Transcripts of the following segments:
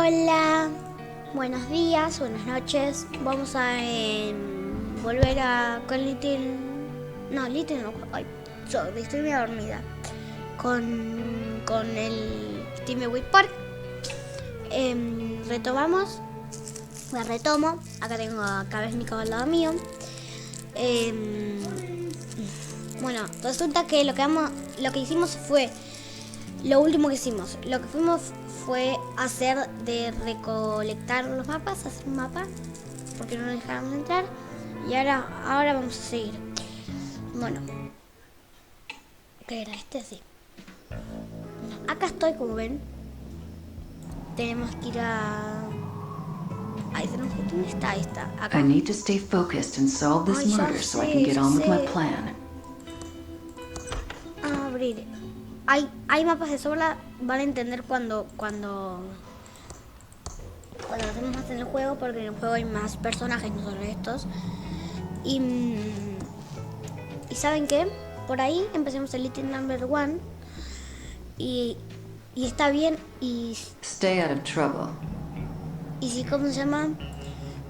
Hola, buenos días, buenas noches. Vamos a volver con Little... No, Little no. Ay, estoy medio dormida. Con el Thimbleweed Park. Retomamos. La retomo. Acá tengo a Cabeznico al lado mío. Bueno, resulta que lo que hicimos fue... Lo último que hicimos. Lo que fuimos fue hacer de recolectar los mapas, hacer un mapa, porque no nos dejaron entrar. Y ahora vamos a seguir. Bueno, ¿qué era este? Sí. Acá estoy, como ven. Tenemos que ir a... Ahí tenemos que... ¿Dónde está? Ahí está. Acá. I need to stay focused and solve this murder so I can get on with my plan. Abrir. Hay mapas de sobra, van a entender cuando hacemos más en el juego, porque en el juego hay más personajes, no solo estos. Y ¿saben qué? Por ahí empecemos el ítem number 1 y está bien. Y stay out of trouble. Y si, ¿cómo se llama?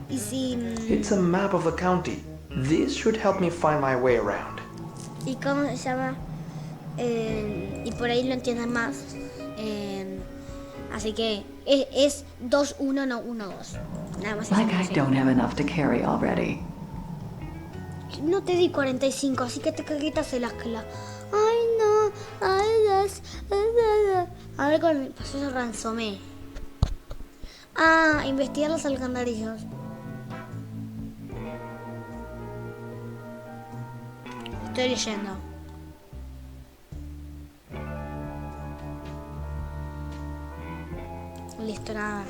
Y si... It's a map of the county. This should help me find my way around. ¿Y cómo se llama? Y por ahí lo entiendan más. Así que es 2-1, no 1-2. Nada más. Like I don't have enough to carry already. No te di 45, así que te quitas el ascla. Ay, no. A ver con el paso ransomé. Investigar los alcantarillos. Estoy leyendo. Listo, nada más.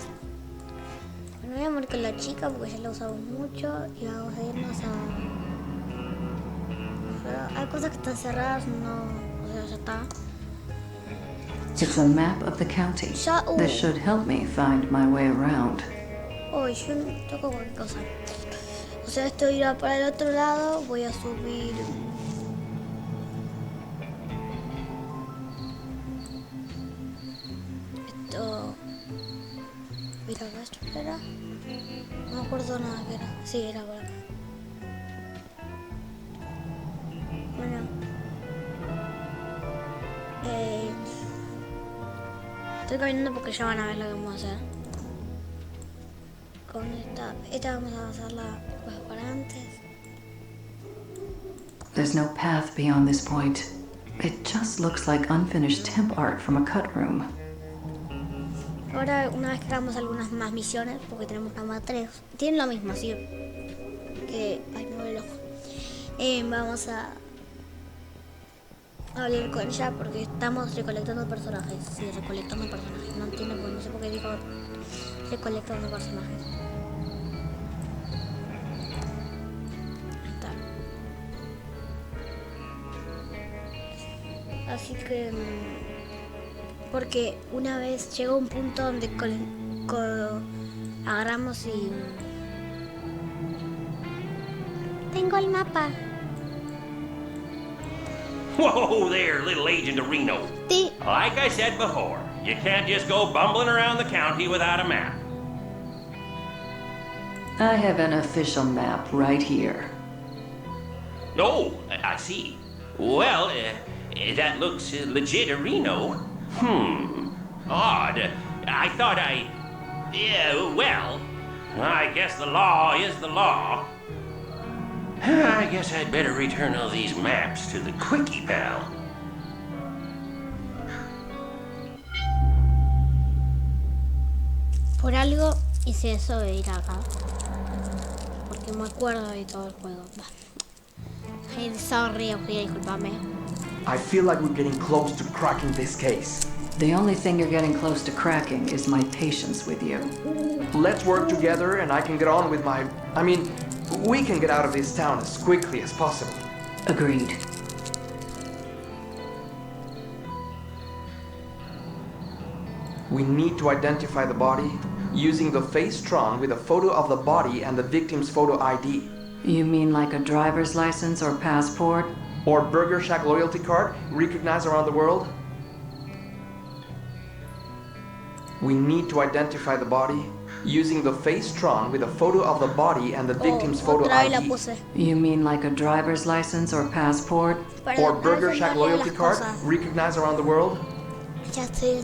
Bueno, voy a morir con la chica porque ya la usamos mucho y vamos a irnos a... Hay cosas que están cerradas, no... O sea, ya está. It's a map of the county. This should help me find my way around. Uy, yo no toco cualquier cosa. O sea, esto irá para el otro lado. Voy a subir... Esto... Mira, esto era... No me acuerdo nada que era. Sí, era por acá. Bueno. Estoy caminando porque ya van a ver lo que vamos a hacer. Con esta vamos a hacerla pues para antes. There's no path beyond this point. It just looks like unfinished temp art from a cut room. Ahora, una vez que hagamos algunas más misiones, porque tenemos nada más 3, tienen lo mismo, así que... Ay, me voy el ojo. Vamos a hablar con ella porque estamos recolectando personajes. Sí, recolectando personajes. No entiendo, no sé por qué digo recolectando personajes. Ahí está. Así que... Porque una vez llegó un punto donde agarramos y... Tengo el mapa. Whoa there, little Agent of Reno. Like I said before, you can't just go bumbling around the county without a map. I have an official map right here. Oh, I see. Well, that looks legit, Reno. Odd. I thought Yeah, well, I guess the law is the law. I guess I'd better return all these maps to the Quickie Pal. Por algo hice eso de ir acá. Porque me acuerdo de todo el juego. Hey, sorry, disculpame. I feel like we're getting close to cracking this case. The only thing you're getting close to cracking is my patience with you. Let's work together and I can get on with my... we can get out of this town as quickly as possible. Agreed. We need to identify the body using the face-tron with a photo of the body and the victim's photo ID. You mean like a driver's license or passport? Or Burger Shack loyalty card recognized around the world? We need to identify the body using the face drawn with a photo of the body and the victim's photo otra vez la ID. puse. You mean like a driver's license or passport? Para Or a Burger veces Shack no leo loyalty las card cosas. recognized around the world. Ya estoy.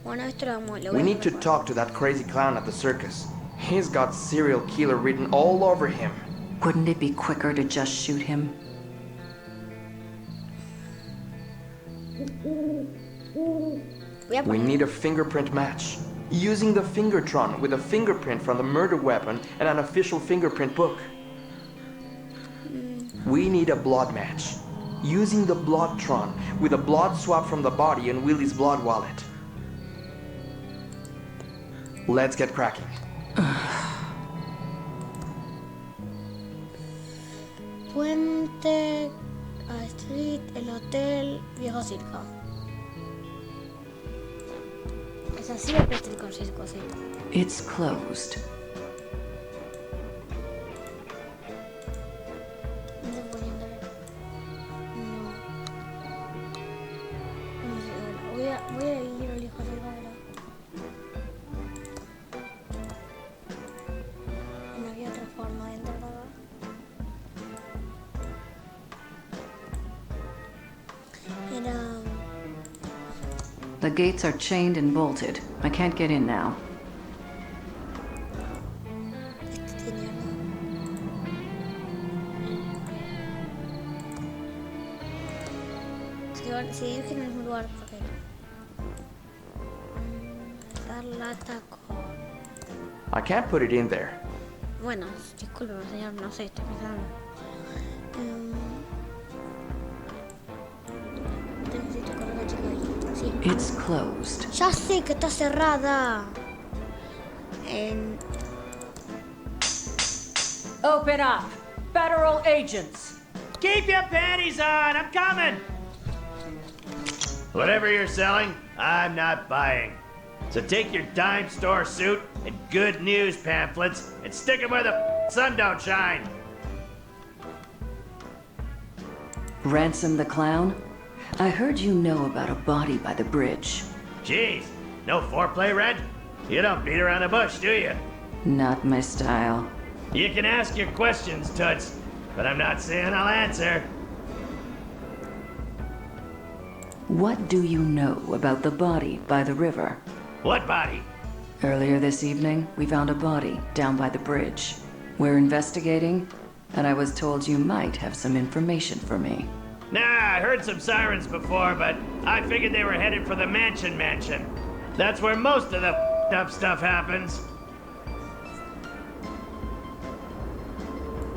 Bueno, esto lo voy We a need to recordar. talk to that crazy clown at the circus. He's got serial killer written all over him. Wouldn't it be quicker to just shoot him? Voy a We poner- need a fingerprint match. Using the Fingertron with a fingerprint from the murder weapon and an official fingerprint book. We need a blood match. Using the Bloodtron with a blood swab from the body and Willie's blood wallet. Let's get cracking. Puente, a Street, el hotel, viejo circo. Es así o que estoy con circocito. It's closed. No estoy poniendo. No. No sé, bueno, voy a ir al viejo circo ahora. No había otra forma de entrar acá. Era. The gates are chained and bolted. I can't get in now. Este tenía nada. Si dije en el mismo lugar, ok. Dar lata con. I can't put it in there. Bueno, discúlpeme, señor, no sé, estoy pensando. Necesito correr la chica ahí. Sí. It's closed. Ya sé que está cerrada. Open up. Federal agents. Keep your panties on, I'm coming! Whatever you're selling, I'm not buying. So take your dime store suit and good news pamphlets and stick them where the sun don't shine. Ransom the clown? I heard you know about a body by the bridge. Jeez, no foreplay, Red? You don't beat around the bush, do you? Not my style. You can ask your questions, Toots, but I'm not saying I'll answer. What do you know about the body by the river? What body? Earlier this evening, we found a body down by the bridge. We're investigating, and I was told you might have some information for me. Nah, I heard some sirens before, but I figured they were headed for the mansion. That's where most of the up stuff happens.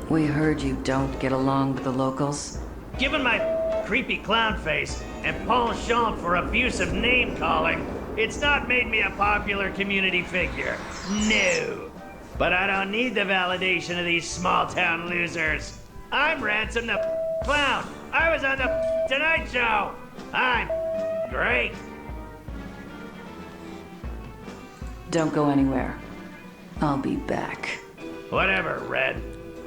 We heard you don't get along with the locals. Given my creepy clown face and penchant for abusive name-calling, it's not made me a popular community figure. No. But I don't need the validation of these small-town losers. I'm Ransom the Clown. I was on the Tonight Show. I'm great. Don't go anywhere. I'll be back. Whatever, Red.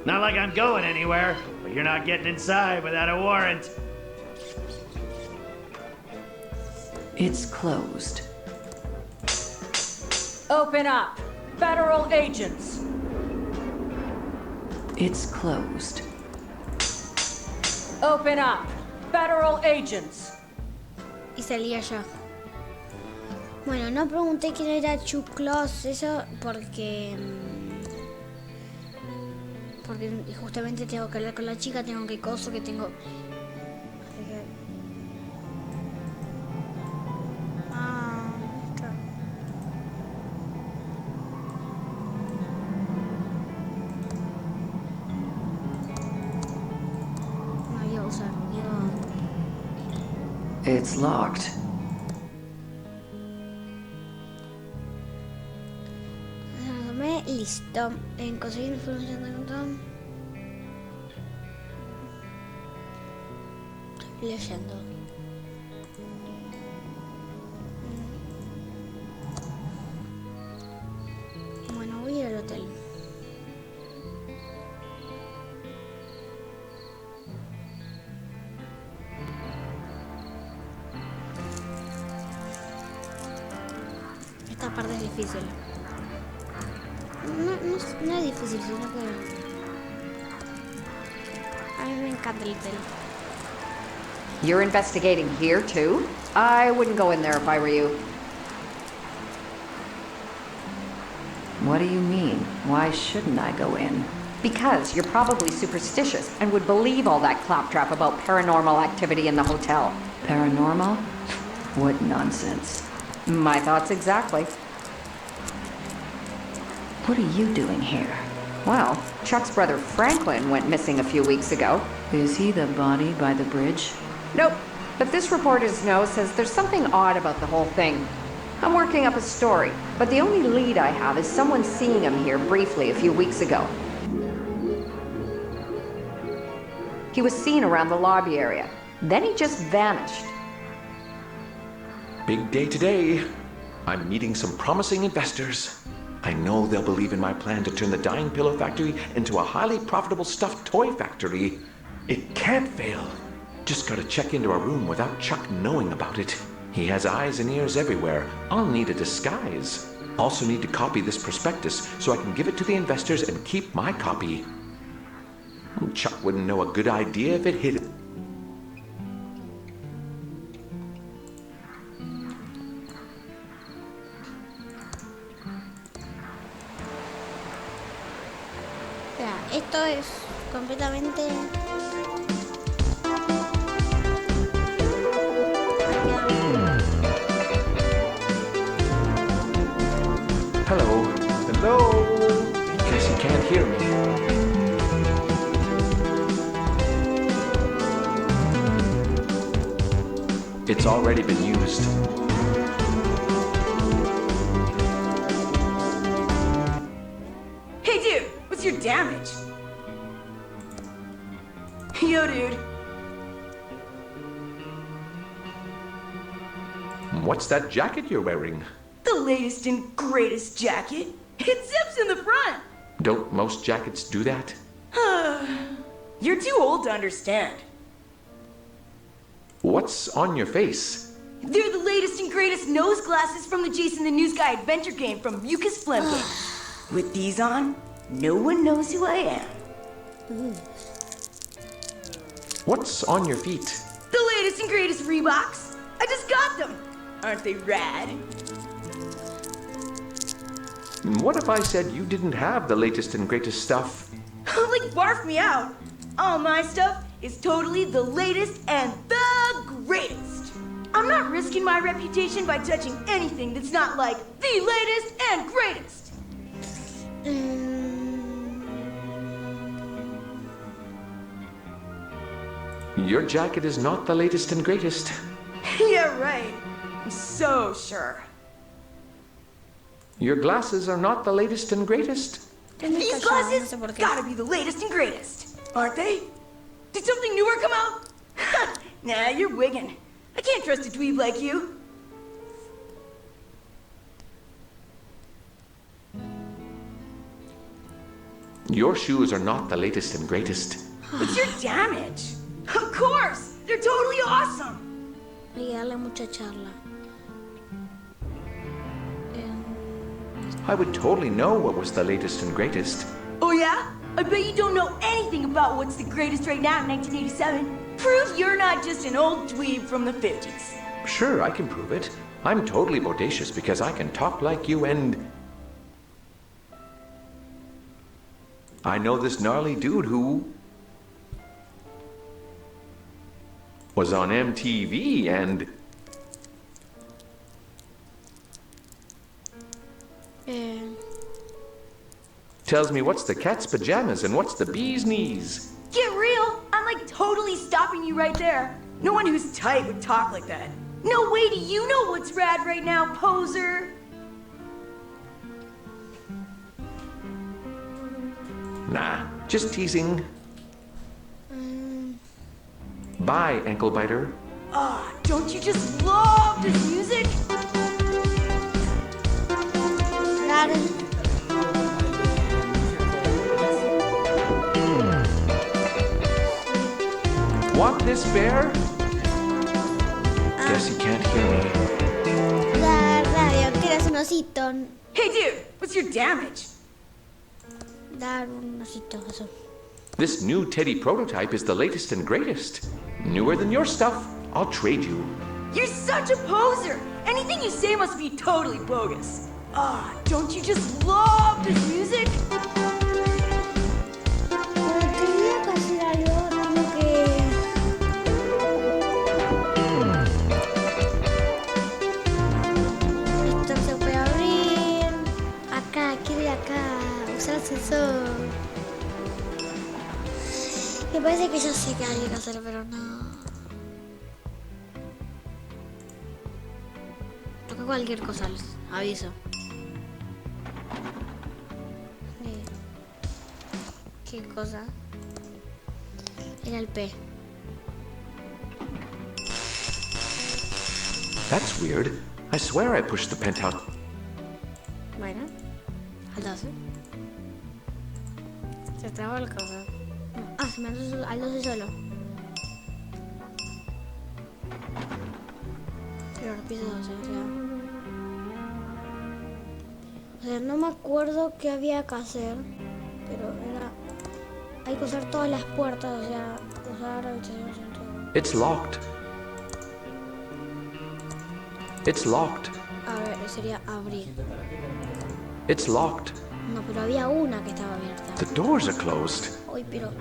Not like I'm going anywhere, but you're not getting inside without a warrant. It's closed. Open up. Federal agents. It's closed. Open up. Federal agents. Y salía ya. Bueno, no pregunté quién era Chuck Close, eso porque justamente tengo que hablar con la chica, tengo que coso, que tengo. Así que. Está. No voy a usar, It's locked. Listo. En conseguir información de montón. Estoy leyendo. Bueno, voy a ir al hotel. esta parte es difícil. No es difícil, sino que... A mí me encanta el hotel. You're investigating here, too? I wouldn't go in there if I were you. What do you mean? Why shouldn't I go in? Because you're probably superstitious and would believe all that claptrap about paranormal activity in the hotel. Paranormal? What nonsense. My thoughts exactly. What are you doing here? Well, Chuck's brother Franklin went missing a few weeks ago. Is he the body by the bridge? Nope. But this reporter's note says there's something odd about the whole thing. I'm working up a story, but the only lead I have is someone seeing him here briefly a few weeks ago. He was seen around the lobby area. Then he just vanished. Big day today. I'm meeting some promising investors. I know they'll believe in my plan to turn the dying pillow factory into a highly profitable stuffed toy factory. It can't fail. Just gotta check into a room without Chuck knowing about it. He has eyes and ears everywhere. I'll need a disguise. Also need to copy this prospectus so I can give it to the investors and keep my copy. Chuck wouldn't know a good idea if it hit it. Esto es completamente... Hello. Hello. Guess you can't hear me. It's already been used. Hey dude, what's your damage? Yo dude. What's that jacket you're wearing? The latest and greatest jacket. It zips in the front. Don't most jackets do that? You're too old to understand. What's on your face? They're the latest and greatest nose glasses from the Jason the News Guy adventure game from Mucus Phlegm Game. With these on, no one knows who I am. What's on your feet? The latest and greatest Reeboks. I just got them. Aren't they rad? What if I said you didn't have the latest and greatest stuff? Like barf me out. All my stuff is totally the latest and the greatest. I'm not risking my reputation by touching anything that's not like the latest and greatest. Your jacket is not the latest and greatest. Yeah, right. I'm so sure. Your glasses are not the latest and greatest. These glasses gotta be the latest and greatest, aren't they? Did something newer come out? Nah, you're wiggin'. I can't trust a dweeb like you. Your shoes are not the latest and greatest. It's your damage. Of course, they're totally awesome. Hay que darle mucha charla. I would totally know what was the latest and greatest. Oh yeah? I bet you don't know anything about what's the greatest right now in 1987. Prove you're not just an old dweeb from the 50s. Sure, I can prove it. I'm totally bodacious because I can talk like you and... I know this gnarly dude who... was on MTV and... tells me what's the cat's pajamas and what's the bee's knees. Get real! I'm like totally stopping you right there. No one who's tight would talk like that. No way do you know what's rad right now, poser! Nah, just teasing. Bye, ankle biter. Ah, don't you just love this music? Want this bear? Guess you can't hear me. La radio, ¿quieres unos osito. Hey dude, what's your damage? Dar un osito, eso. This new Teddy prototype is the latest and greatest. Newer than your stuff. I'll trade you. You're such a poser! Anything you say must be totally bogus. Ah, don't you just love this music? Cuando tenía que hacer algo, tengo que... Esto se puede abrir. Acá, quiero ir acá. Usar el ascensor. Me parece que ya sé que hay que hacer, pero no. Toca cualquier cosa, les aviso. ¿Qué cosa? Era el P. That's weird. I swear I pushed the penthouse. Bueno, al 12. Se trabó el cosa. Ah, se me hace al 12 solo. Pero piso 12, o sea, no me acuerdo qué había que hacer, pero era... Hay que usar todas las puertas, o sea, usar habitaciones en todo. It's locked. It's locked. A ver, sería abrir. It's locked. No, pero había una que estaba abierta. The doors are closed. Uy, pero...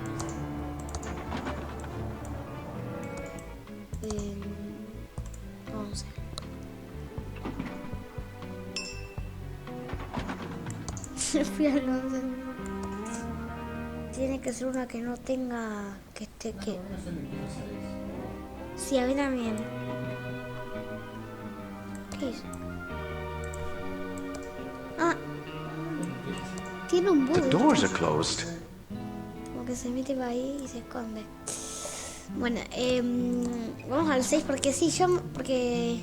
Vamos a ver. Se fui al 11. Tiene que ser una que no tenga... Que esté... que... Sí, a mí también. ¿Qué es? Ah. Tiene un bug. The doors are closed. Como que se mete para ahí y se esconde. Bueno, vamos al 6 porque sí, porque...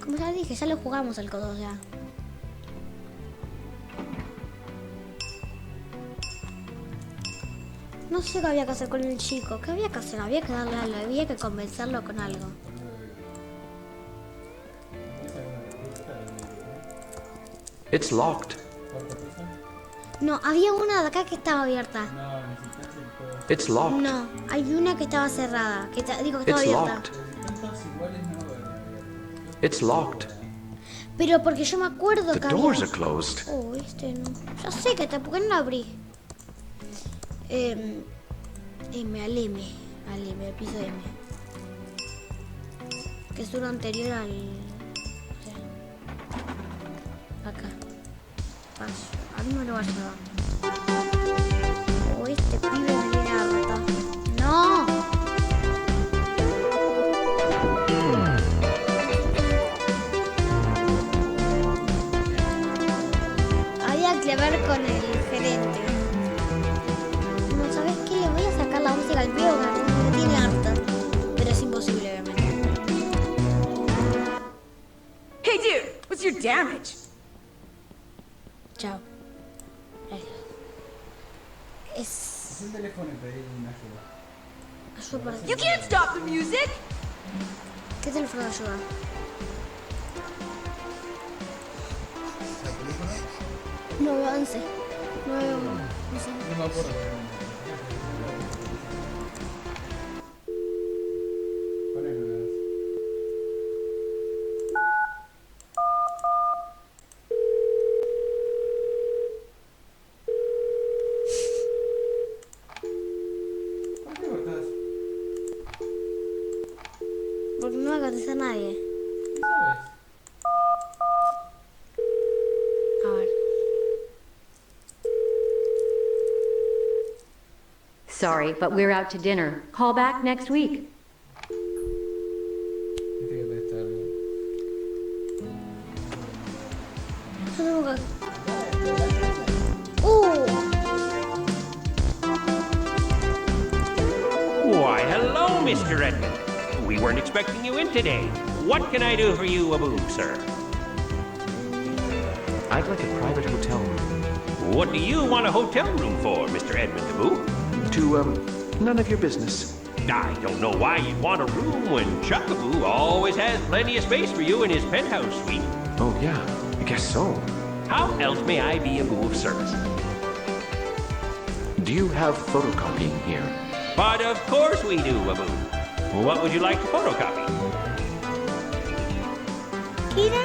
Como ya dije, ya lo jugamos al codo, o sea... No sé qué había que hacer con el chico. ¿Qué había que hacer? Había que darle algo, había que convencerlo con algo. It's locked. No, había una de acá que estaba abierta. It's locked. No, hay una que estaba cerrada. Digo que estaba It's abierta. locked. It's locked. Pero porque yo me acuerdo The que doors había... are closed. Oh, este no. Ya sé que ¿por qué no lo abrí? M, al M, el piso M. Que es uno anterior al... O sea, acá. Paso. A mí me lo va a llevar. Oh, este pibe me viene harta. ¡No! Había que hablar con el gerente. ¿Sabes qué? Le voy a sacar la música al video, me tiene harta. Pero es imposible, obviamente. Hey dude, what's your damage? Chao. Es un teléfono y pedir una ayuda. ayuda para... You can't stop the music! ¿Qué teléfono de ayuda? ¿La película? No veo 11. No veo... No sé. No me acuerdo. Porque no va a contestar nadie. A ver. Sorry, but we're out to dinner. Call back next week. Yo tengo que... Why, hello, Mr. Edmund. We weren't expecting you in today. What can I do for you, Aboo, sir? I'd like a private hotel room. What do you want a hotel room for, Mr. Edmund Aboo? None of your business. I don't know why you'd want a room when Chuckaboo always has plenty of space for you in his penthouse suite. Oh, yeah. I guess so. How else may I be of service? Do you have photocopying here? But of course we do, Abu. What would you like to photocopy? Kira.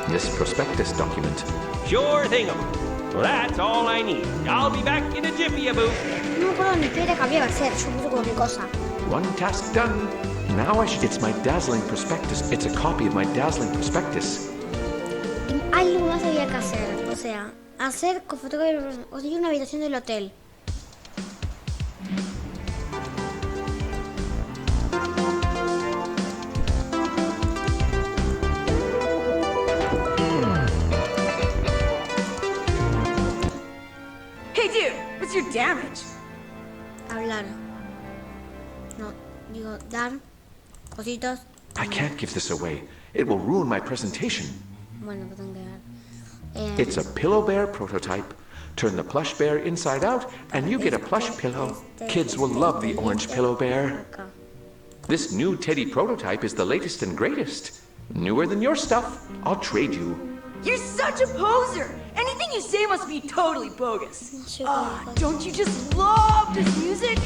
This prospectus document. Sure thing, Abu. Well, that's all I need. I'll be back in a jiffy, Abu. No me acuerdo ni qué era que había que hacer. Yo puse cualquier cosa. One task done. Now it's my dazzling prospectus. It's a copy of my dazzling prospectus. Algo más había que hacer. O sea, hacer con fotografía. O sea, una habitación del hotel. Hey dude, what's your damage? Hablar. No, digo, dar cositos. I can't give this away. It will ruin my presentation. Bueno, pues tengo que dar. It's a pillow bear prototype. Turn the plush bear inside out, and you get a plush pillow. Kids will love the orange pillow bear. This new teddy prototype is the latest and greatest. Newer than your stuff. I'll trade you. You're such a poser! Anything you say must be totally bogus. Don't you just love this music?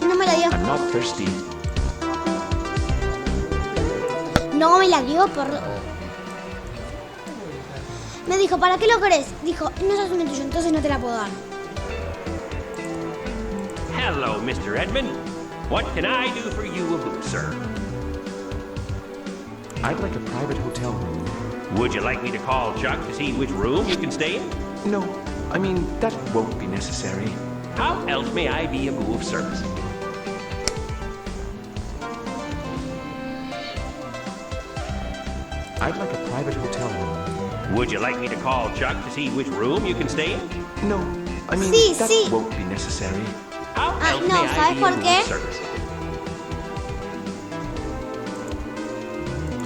No me la dio. I'm not thirsty. No me la dio por... Me dijo, ¿para qué lo querés? Dijo, no es asunto tuyo, entonces no te la puedo dar. Hello, Mr. Edmund. What can I do for you, Abu, sir? I'd like a private hotel room. Would you like me to call Chuck to see which room you can stay in? No, I mean, that won't be necessary. How else may I be of service? I'd like a private hotel room. Would you like me to call Chuck to see which room you can stay in? No, I mean, that won't be necessary. How else no, may I ¿sabes be por qué? of service?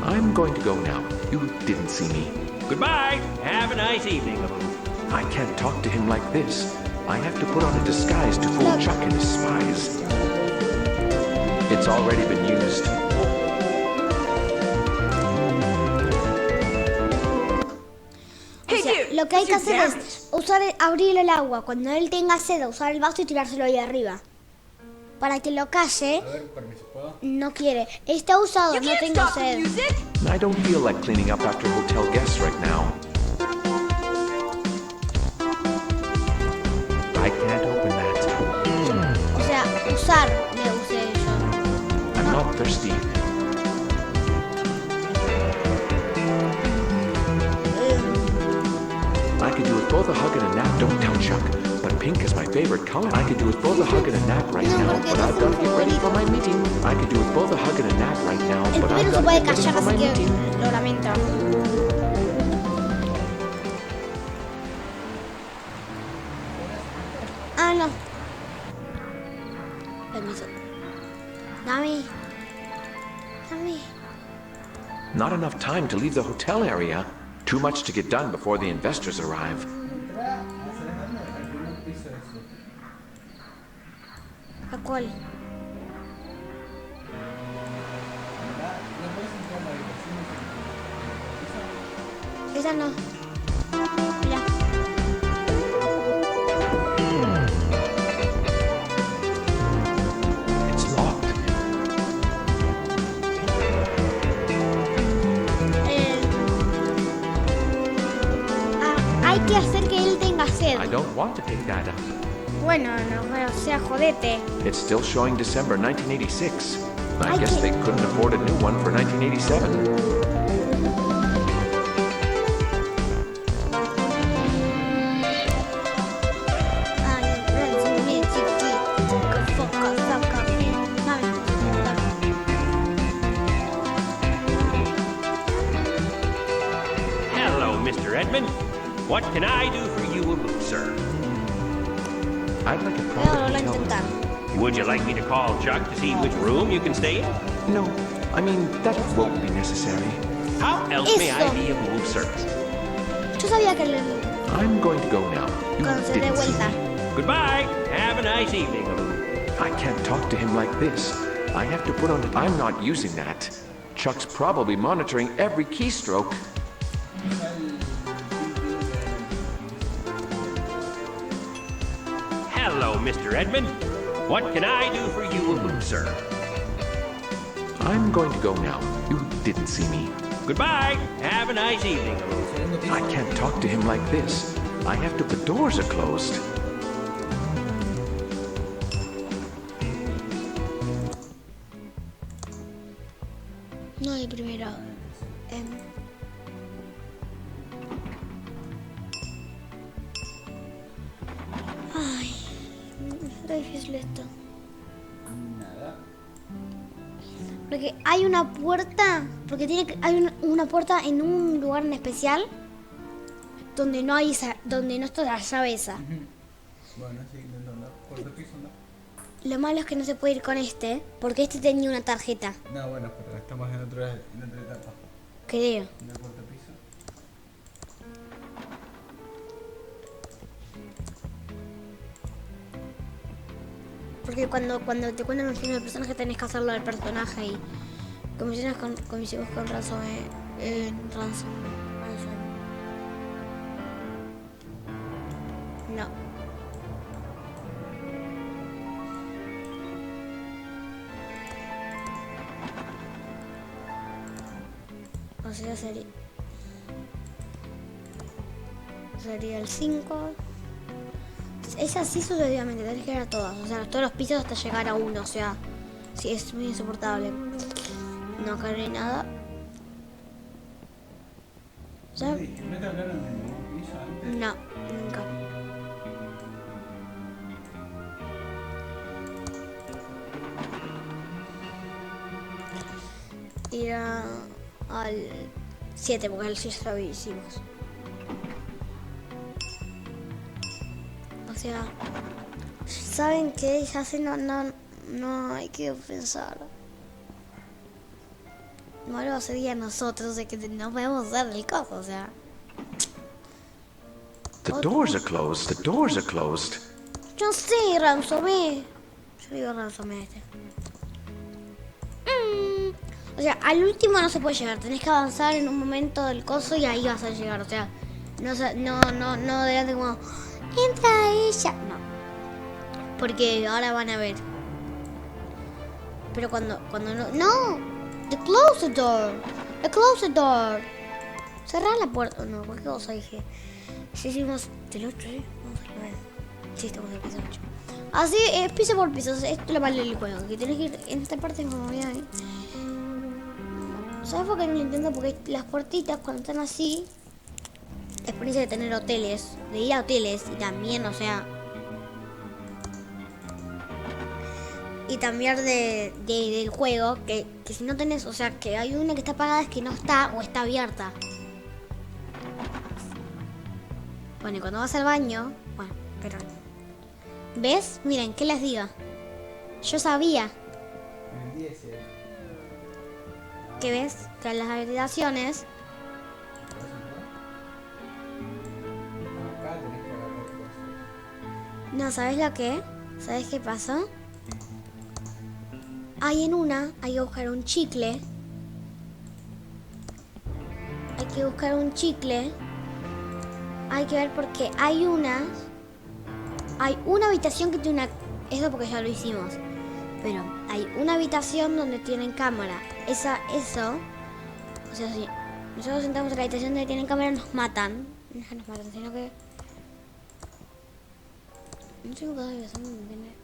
I'm going to go now. You didn't see me. Goodbye. Have a nice evening, Abu. I can't talk to him like this. I have to put on a disguise to fool Chuck and his spies. It's already been used. O sea, lo que hay que hacer es abrir el agua cuando él tenga sed, usar el vaso y tirárselo ahí arriba. Para que lo calle. A ver, permiso, ¿puedo? No quiere. Está usado, no tengo sed. I don't feel like cleaning up after hotel guests right now. I can't open that. O sea, usar le usé yo. I'm not thirsty. I could do with both a hug and a nap. Don't tell Chuck. But pink is my favorite color. I could do with both a hug and a nap right now, but I've got to get ready for my meeting. I could do with both a hug and a nap right now, but I've got to get ready for my meeting. Lo lamento. Ah, no. Permiso. Dame. Not enough time to leave the hotel area. Too much to get done before the investors arrive. ¿A cuál? Esa no. Mira. It's locked. Hay que hacer que él tenga sed. I don't want to pick that up. Bueno, o sea, jodete. It's still showing December 1986. I guess they couldn't afford a new one for 1987. Hello, Mr. Edmund. What can I do for you, sir? I'd like a private hotel room. Would you like me to call Chuck to see which room you can stay in? No, I mean, that won't be necessary. How else may I be of service? Yo sabía que I'm going to go now. You cuando se dé didn't see vuelta. me. Goodbye. Have a nice evening, Abu. I can't talk to him like this. I have to put on it. I'm not using that. Chuck's probably monitoring every keystroke. Hello, Mr. Edmund. What can I do for you, good sir? I'm going to go now. You didn't see me. Goodbye. Have a nice evening. I can't talk to him like this. I have to. The doors are closed. No, el primero. Ay, está difícil esto. Nada. Porque hay una puerta, hay una puerta en un lugar en especial donde no hay donde no está la llave esa. Bueno, sí, intento andar. Cuarto piso, andar. Lo malo es que no se puede ir con este, porque este tenía una tarjeta. No, bueno, pero estamos en otra etapa. Creo. En el cuarto piso. Porque cuando te cuentan un film de personaje tenés que hacerlo del personaje y comisiones con razón No. O sea, sería el 5. Es así sucesivamente, tenés que ir a todas. O sea, todos los pisos hasta llegar a 1. O sea, sí, es muy insoportable. No cargué nada. ¿Ya? ¿No te hablaron de ningún piso antes? No, nunca. Ir al 7, porque el 6 lo hicimos. O sea, ¿saben qué? Ya sé, no hay que pensar. Malo sería nosotros, de que no podemos hacer el coso, o sea. The doors are closed. The doors are closed. Yo sé, Ransomé. Yo digo Ransomé a este. O sea, al último no se puede llegar. Tenés que avanzar en un momento del coso y ahí vas a llegar. O sea, no delante como... ¡Entra ella! No. Porque ahora van a ver. Pero cuando no... ¡No! ¡The close the door! ¡The close the door! Cerrar la puerta. No, cualquier cosa dije. Si hicimos del 8, ¿eh? Vamos a ver. Sí, estamos en el piso 8. Así, piso por piso. Esto es lo malo del juego. Que tenés que ir en esta parte como voy ahí. ¿Sabes por qué no lo intento? Porque las puertitas cuando están así... Experiencia de tener hoteles. De ir a hoteles. Y también, o sea... Y cambiar del juego. Que si no tenés... O sea, que hay una que está apagada es que no está o está abierta. Bueno, y cuando vas al baño... Bueno, pero... ¿Ves? Miren, ¿qué les digo? Yo sabía. En el 10, ¿Qué ves? Que en las habitaciones... Acá tenés que agarrar cosas. No, ¿sabes lo que? ¿Sabes qué pasó? Hay en una, hay que buscar un chicle. Hay que buscar un chicle. Hay que ver porque hay una habitación que tiene una... Eso porque ya lo hicimos. Pero hay una habitación donde tienen cámara. Eso... O sea, si nosotros sentamos en la habitación donde tienen cámara nos matan. No nos matan, sino que... No sé qué habitación viene.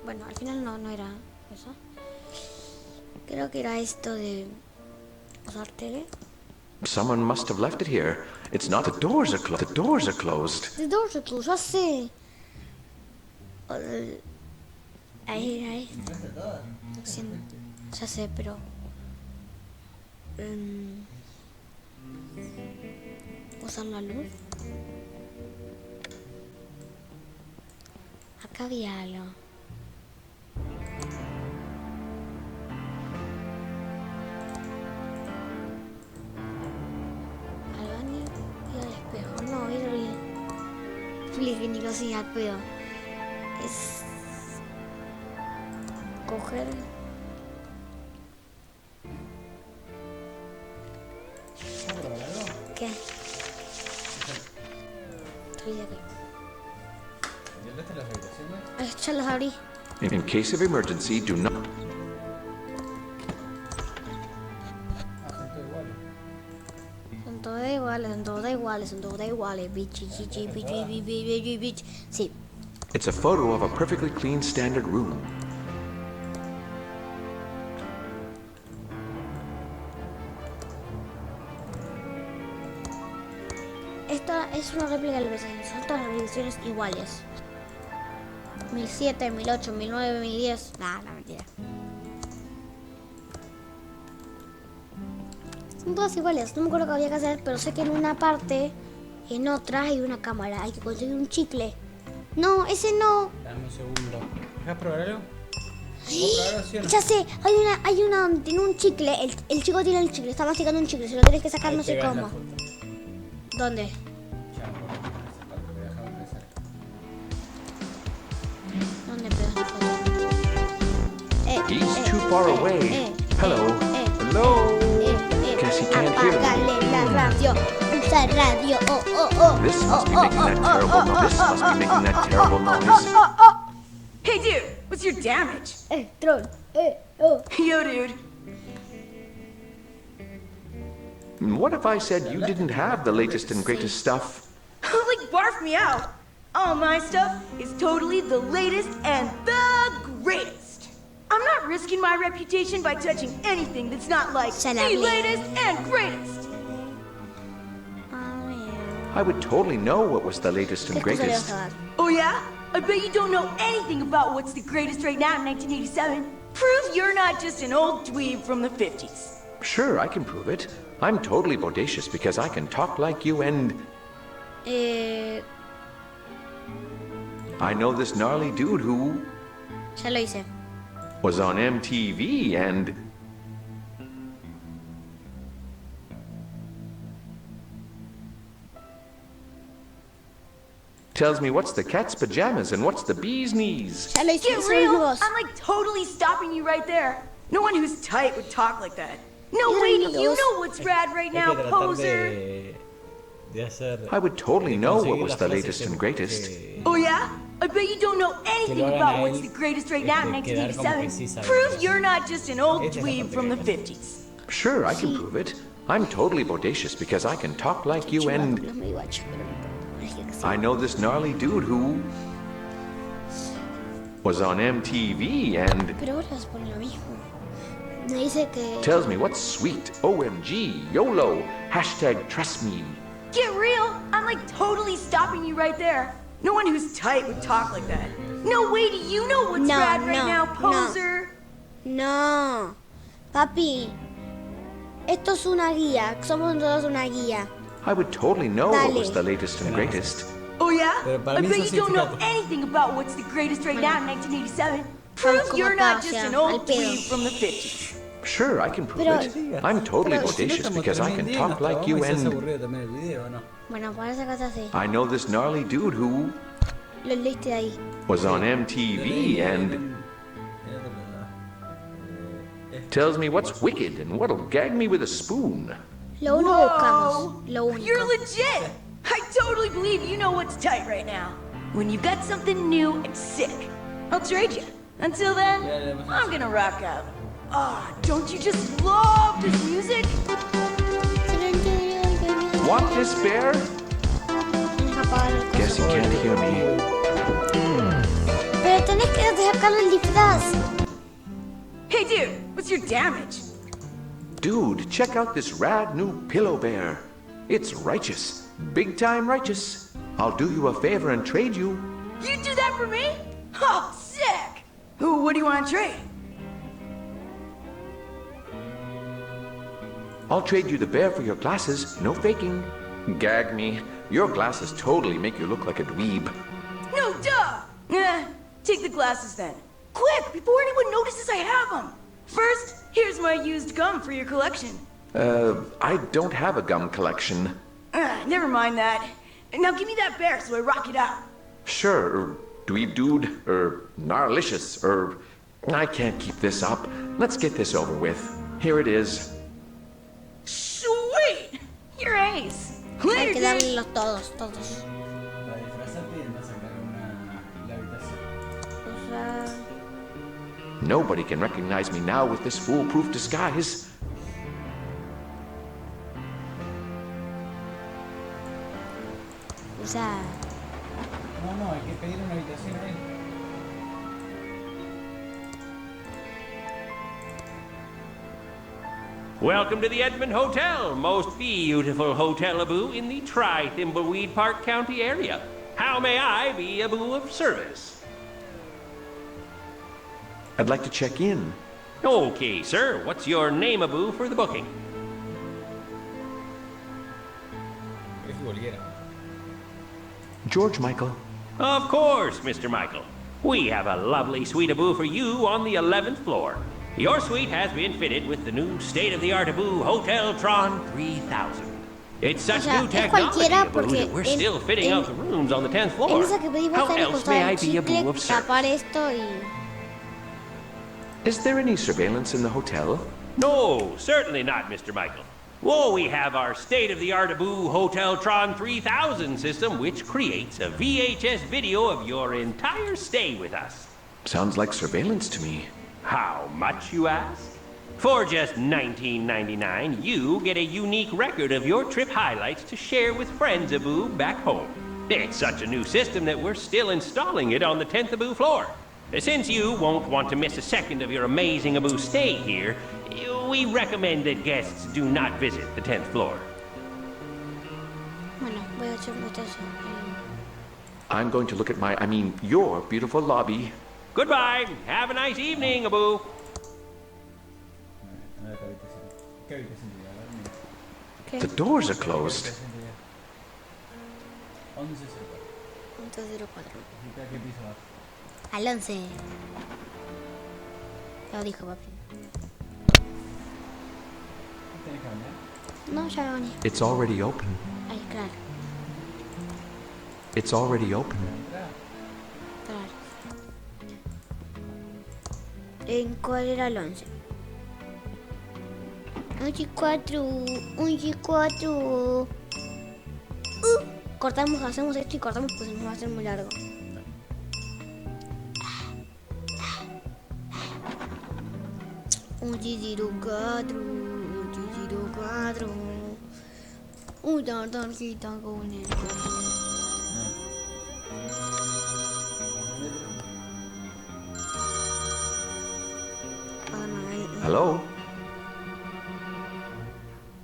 Bueno, al final no era eso. Creo que era esto de usar tele. Someone must have left it here. It's not. The doors are closed. The doors are closed. The doors are closed, ya sé. Ahí. Sí, ya sé, pero... usar la luz. Acá había algo. Al baño y al espejo. No, ir al higiénico así al pedo. Es... coger ¿Qué? Estoy de aquí. ¿Llenaste las habitaciones? Ya las abrí. In case of emergency, do not... Son todos iguales. Son todas iguales, son todas iguales. Bitch. Sí. It's a photo of a perfectly clean standard room. Esta es una réplica del vecino. Son todas las habitaciones iguales. 1007, 1008, 1009, 1010. Nah, no, mentira. Son todas iguales. No me acuerdo qué había que hacer, pero sé que en una parte, en otra hay una cámara. Hay que conseguir un chicle. No, ese no. Dame un segundo. ¿Dejas probar algo? ¿Puedo probar algo, sí o no? Ya sé, hay una donde tiene un chicle. El chico tiene el chicle, está masticando un chicle. Se lo tienes que sacar, Ahí no sé pegás la cómo. foto. ¿Dónde? Ya, voy a dejar empezar. ¿Dónde pegas la foto? He's too far away. Hello. Hello. Guess he can't hear me. Apágale la radio. Usa radio. Oh. This must be making that terrible noise. This must be making that terrible noise. Hey, dude, what's your damage? Troll. Yo, dude. What if I said you didn't have the latest and greatest stuff? Like, barf me out. All my stuff is totally the latest and the greatest. I'm not risking my reputation by touching anything that's not like the latest and greatest. I would totally know what was the latest and greatest. Oh, yeah? I bet you don't know anything about what's the greatest right now in 1987. Prove you're not just an old dweeb from the 50s. Sure, I can prove it. I'm totally bodacious because I can talk like you and... I know this gnarly dude who... Ya lo hice. Was on MTV and... Tells me what's the cat's pajamas and what's the bee's knees. Ya lo hice. Get real? I'm like totally stopping you right there. No one who's tight would talk like that. No way do you know what's rad right now, poser. De hacer... I would totally know what was the latest and greatest. Oh yeah? I bet you don't know anything about what's the greatest right now in 1987. Prove you're not just an old dweeb from the 50s. Sure, I can prove it. I'm totally bodacious because I can talk like you and... I know this gnarly dude who... Was on MTV and... Pero ahora vas a poner lo mismo. Me dice que... Tells me what's sweet, OMG, YOLO, hashtag trust me. Get real? I'm like totally stopping you right there. No one who's tight would talk like that. No way do you know what's rad right now, poser. No. Papi. Esto es una guía. Somos todos una guía. I would totally know what was the latest and greatest. Oh yeah? I bet you don't know anything about what's the greatest right now in 1987. Prove you're not just an old dweeb from the 50s. Sure, I can prove it. I'm totally bodacious because I can talk like you and... Bueno, parece que está así. I know this gnarly dude who... Lo leíste ahí. Was on MTV and... Tells me what's wicked and what'll gag me with a spoon. Lo único que buscamos. Lo único. You're legit! I totally believe you know what's tight right now. When you've got something new and sick, I'll trade you. Until then, I'm gonna rock out. Ah, don't you just love this music? Want this bear? Guess you can't hear me. Pero tenés que sacarle el disfraz. Hey dude, what's your damage? Dude, check out this rad new pillow bear. It's righteous. Big time righteous. I'll do you a favor and trade you. You do that for me? Oh, sick! What do you want to trade? I'll trade you the bear for your glasses, no faking. Gag me. Your glasses totally make you look like a dweeb. No, duh! Take the glasses then. Quick, before anyone notices I have them. First, here's my used gum for your collection. I don't have a gum collection. Never mind that. Now give me that bear so I rock it out. Sure, dweeb dude, gnarlicious, I can't keep this up. Let's get this over with. Here it is. Sweet! Here I nice. Hay Later, que dude. darlos todos, todos. Para disfrazarte y anda a sacar la habitación. O sea, Nobody can recognize me now with this foolproof disguise. o sea, No, hay que pedir una habitación a él. Welcome to the Edmond Hotel, most beautiful hotel Abu in the Thimbleweed Park County area. How may I be Abu of service? I'd like to check in. Okay, sir. What's your name, Abu, for the booking? Es futbolera. George Michael. Of course, Mr. Michael. We have a lovely suite Abu for you on the 11th floor. Your suite has been fitted with the new state-of-the-art Abu Hotel Tron 3000. It's such O sea, new es technology, cualquiera Abu, porque that we're still fitting out the rooms on the 10th en floor. esa que pedimos How sale else may costar I el be Abu chicle, of service? tapar esto y... Is there any surveillance in the hotel? No, certainly not, Mr. Michael. Well, we have our state-of-the-art Abu Hotel Tron 3000 system, which creates a VHS video of your entire stay with us. Sounds like surveillance to me. How much, you ask? For just $19.99, you get a unique record of your trip highlights to share with friends Abu back home. It's such a new system that we're still installing it on the 10th Abu floor. Since you won't want to miss a second of your amazing Abu stay here, we recommend that guests do not visit the 10th floor. Bueno, voy a echar un vistazo. I'm going to look at your beautiful lobby. Goodbye. Have a nice evening, Abu. A ver, ¿qué habitación? ¿Qué habitación llega? A ver, mira. ¿Qué? The doors are closed. ¿Qué habitación llega? 1104. 1104. ¿Y qué piso vas? Al 11. Lo dijo, papi. ¿Tienes que bañar? No, ya me bañé. It's already open. Ay, claro, It's already open. Entrada. claro. ¿En cuál era el 11? 11-4. 11-4. Cortamos, hacemos esto y cortamos porque se nos va a hacer muy largo. Un giro 4, un giro 4, una tarjeta con el Hello?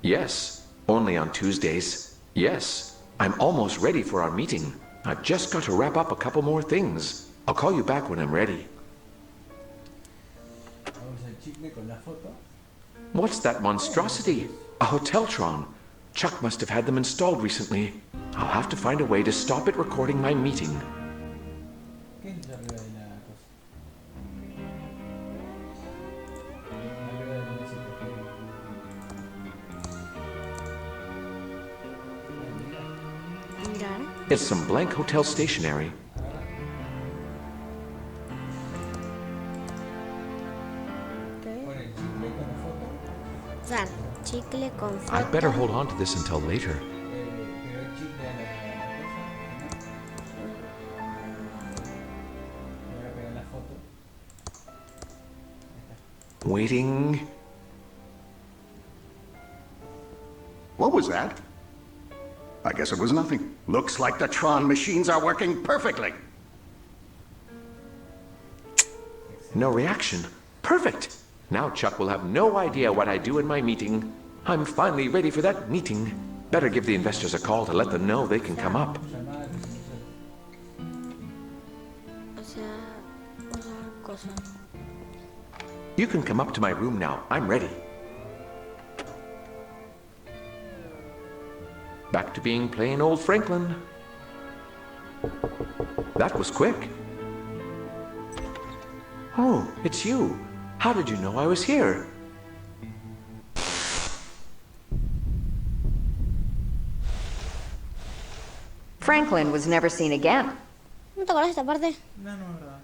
Yes, only on Tuesdays. Yes, I'm almost ready for our meeting. I've just got to wrap up a couple more things. I'll call you back when I'm ready. Vamos al chicle con la foto. What's that monstrosity? A Hoteltron. Chuck must have had them installed recently. I'll have to find a way to stop it recording my meeting. ¿Qué es arriba de la cosa? Arriba del municipio. Mirar. It's some blank hotel stationery. Pon el chicle con la foto. Dar chicle con foto. I'd better hold on to this until later. Pero el chicle a la cosa. ¿No? Voy a pegar la foto. Waiting. What was that? I guess it was nothing. Looks like the Tron machines are working perfectly. No reaction. Perfect. Now Chuck will have no idea what I do in my meeting. I'm finally ready for that meeting. Better give the investors a call to let them know they can come up. Llamada que se me O sea, otra cosa. You can come up to my room now. I'm ready. Back to being plain old Franklin. That was quick. Oh, it's you. How did you know I was here? Franklin was never seen again. ¿No te acuerdas de esta parte? No, no, es verdad.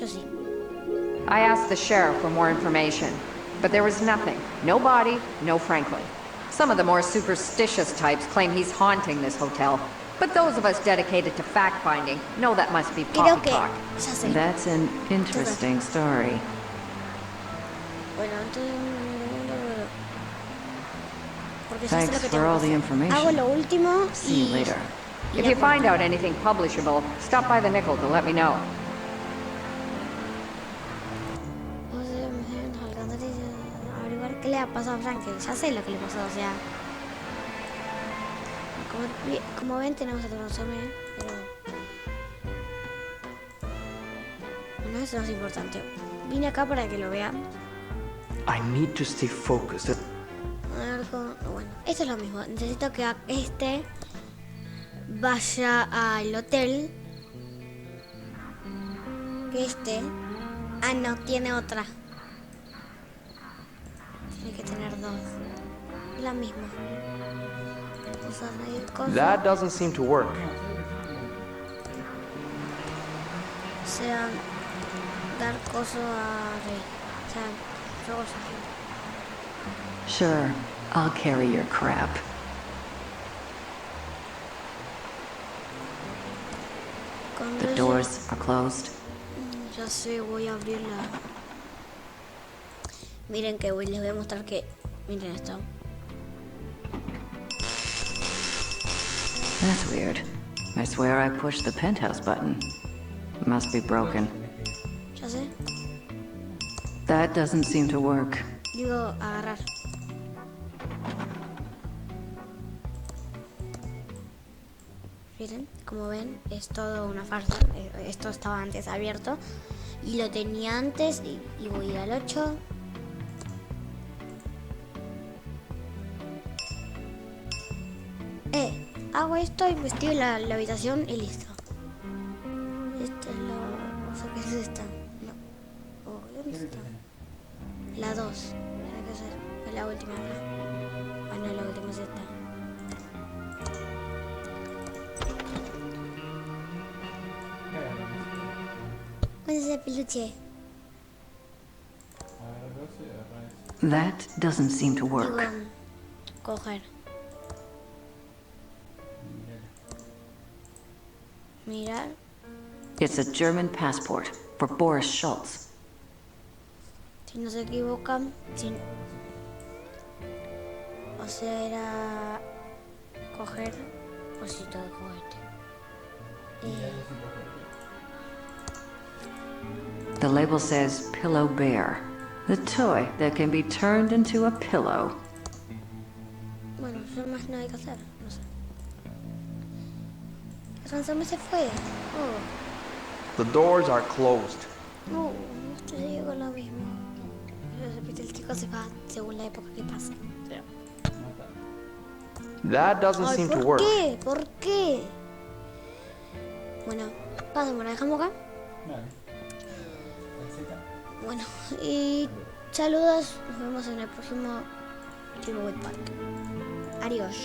Yo sí. I asked the sheriff for more information, but there was nothing. No body, no Franklin. Some of the more superstitious types claim he's haunting this hotel. But those of us dedicated to fact-finding know that must be Creo que poppycock. ya sé. That's an interesting story. Bueno, entonces... Porque ya sé lo Thanks que for tengo all que the hacer. information. Hago lo último See you y... later. If you find out anything publishable, stop by the Nickel to let me know. Averiguar qué le ha pasado a Frankel. Ya sé lo que le pasó, o sea... Como ven, tenemos el resumen, pero... Bueno, eso no es importante. Vine acá para que lo vean. I need to stay focused. Bueno, esto es lo mismo. Necesito que este vaya al hotel. Que este... Ah, no, tiene otra. Tiene que tener dos. La misma. That doesn't seem to work. O sea, dar coso a Rey. O sea, yo Sure, I'll carry your crap. The doors are closed. Ya sé, voy a abrirla. Miren que les voy a mostrar que... Miren esto. That's weird. I swear I pushed the penthouse button. Must be broken. Ya sé. That doesn't seem to work. Digo, agarrar. Miren, como ven, es todo una farsa. Esto estaba antes abierto. Y lo tenía antes y voy a ir al 8. Hago esto, investigo la habitación y listo. Esta es la... O sea, ¿qué es esta? No. Oh, ¿dónde está? La 2. Tiene que ser. Es la última, ¿no? Ah, no, la última es esta. ¿Cuál es el peluche? That doesn't seem to work. Digo, coger. Mirar. It's a German passport for Boris Schultz. Si no se equivocan, o sea, era coger cosito de juguete. The label says Pillow Bear, the toy that can be turned into a pillow. Bueno, yo más no hay que hacer, no sé. El ransom se fue. Oh. The doors are closed. No, esto sigue con lo mismo. De repente el chico se va según la época que pasa. That doesn't seem to work. ¿Por qué? ¿Por qué? Bueno, pasemos, la dejamos acá. Bueno, y saludos. Nos vemos en el próximo Thimbleweed Park. Adiós.